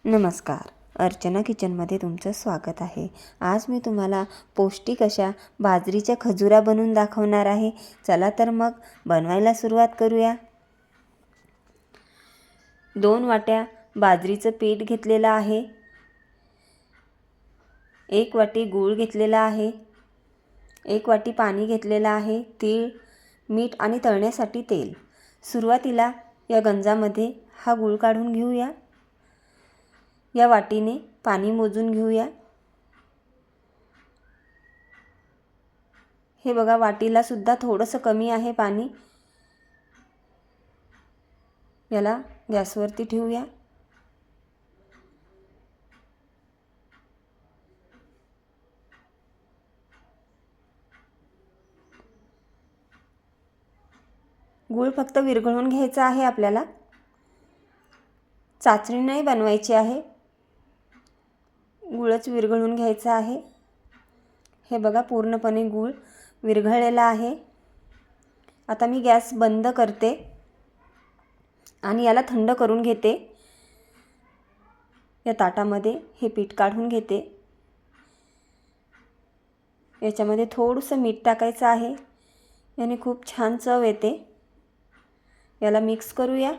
नमस्कार, अर्चना किचनमध्ये तुमचं स्वागत आहे। आज मी तुम्हाला पौष्टिक अशा बाजरीच्या खजुरा बनवून दाखवणार आहे। चला तर मग बनवायला सुरुवात करूया। 2 वाट्या बाजरीचं पीठ घेतलेलं आहे, 1 वाटी गूळ घेतलेला आहे, 1 वाटी पाणी घेतलेलं आहे, तीळ, मीठ आणि तळण्यासाठी तेल। सुरुवातीला या गंजामध्ये हा गूळ काढून घेऊया। या वाटीने पाणी मोजून घेऊया। हे बघा, वाटीला सुद्धा थोडंसं कमी आहे पाणी। याला गॅसवरती ठेवूया। गूळ फक्त विरघळून घ्यायचा आहे आपल्याला, चाचणी नाही बनवायची आहे, गूळच विरघळून घ्यायचा आहे। हे बघा, पूर्णपणे गूळ विरघळलेला आहे। आता मी गॅस बंद करते आणि याला थंड करून घेते। या ताटामध्ये हे पीठ काढून घेते। याच्यामध्ये थोडंसं मीठ टाकायचं आहे, याने खूप छान चव येते। याला मिक्स करूया।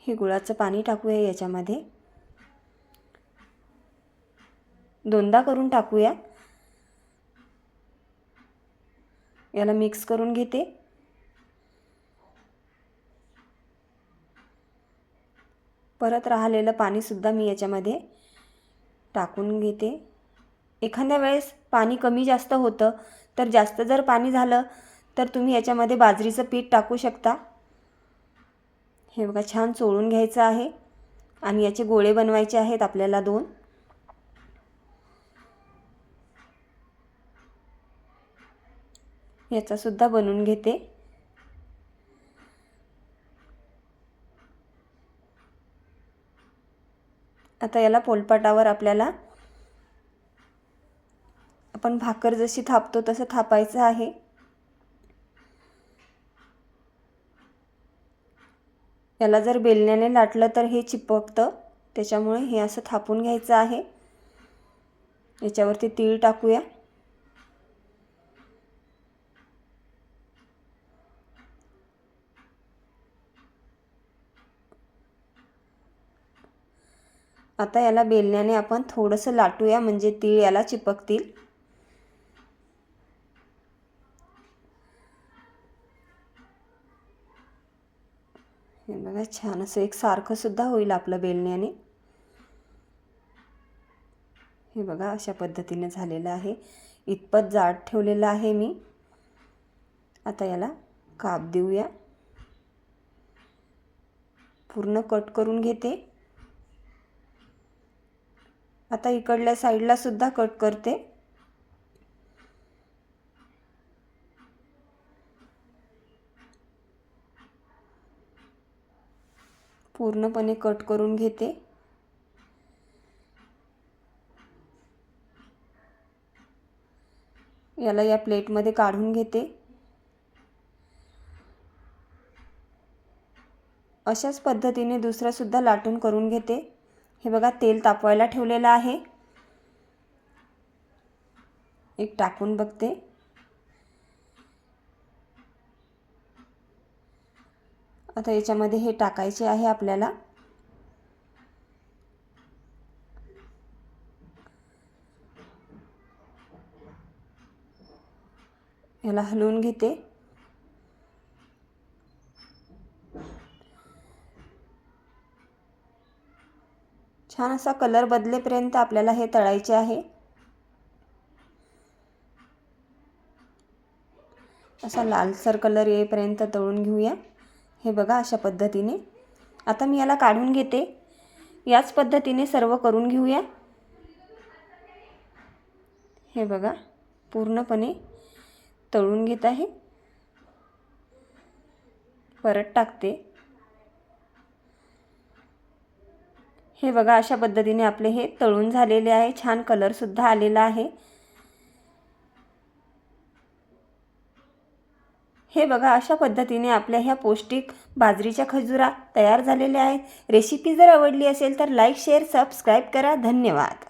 हे गुळाचं पाणी टाकूया याच्यामध्ये, दोनदा करून टाकूया। याला मिक्स करून घेते। परत राहिलेलं पाणी सुद्धा मी याच्यामध्ये टाकून घेते। एखाद्या वेळेस पाणी कमी जास्त होतं, तर जास्त जर पाणी झालं तर तुम्ही याच्यामध्ये बाजरीचं पीठ टाकू शकता। हे बघा, छान चोळून घ्यायचं आहे आणि याचे गोळे बनवायचे आहेत आपल्याला 2। याचा सुद्धा बनवून घेते। आता याला पोलपाटावर आपल्याला आपण भाकर जशी थापतो तसं थापायचं आहे। याला जर बेलण्याने लाटलं तर हे चिपकतं, त्याच्यामुळे हे असं थापून घ्यायचं आहे। याच्यावरती तीळ टाकूया। आता याला बेलण्याने आपण थोडंसं लाटूया, म्हणजे तीळ याला चिपकतील। हे बघा, छान असं एक सारखं सुद्धा होईल आपलं बेलण्याने। हे बघा, अशा पद्धतीने झालेलं आहे। इतपत जाड ठेवलेलं आहे मी। आता याला काप देऊया। पूर्ण कट करून घेते। आता इकडल्या साईडला सुद्धा कट करते। पूर्णपणे कट करून घेते। याला या प्लेटमध्ये काढून घेते। अशाच पद्धतीने दुसरा सुद्धा लाटून करून घेते। हे बघा, तेल तापवायला ठेवलेलं आहे। एक टाकून बघते। आता याच्यामध्ये हे टाकायचे आहे आपल्याला। याला हलवून घेते। छान असा कलर बदलेपर्यंत आपल्याला हे तळायचे आहे। असा लालसर कलर येईपर्यंत तळून घेऊया। हे बघा, अशा पद्धतीने। आता मी याला काढून घेते। याच पद्धतीने सर्व करून घेऊया। हे बघा, पूर्णपणे तळून घेत आहे। परत टाकते। हे बघा, अशा पद्धतीने आपले हे तळून झालेले आहे। छान कलर सुद्धा आलेला आहे। हे बघा, अशा पद्धतीने आपल्या ह्या पौष्टिक बाजरीच्या खजुरा तयार झालेल्या आहेत. रेसिपी जर आवडली असेल तर लाईक, शेअर, सबस्क्राईब करा. धन्यवाद.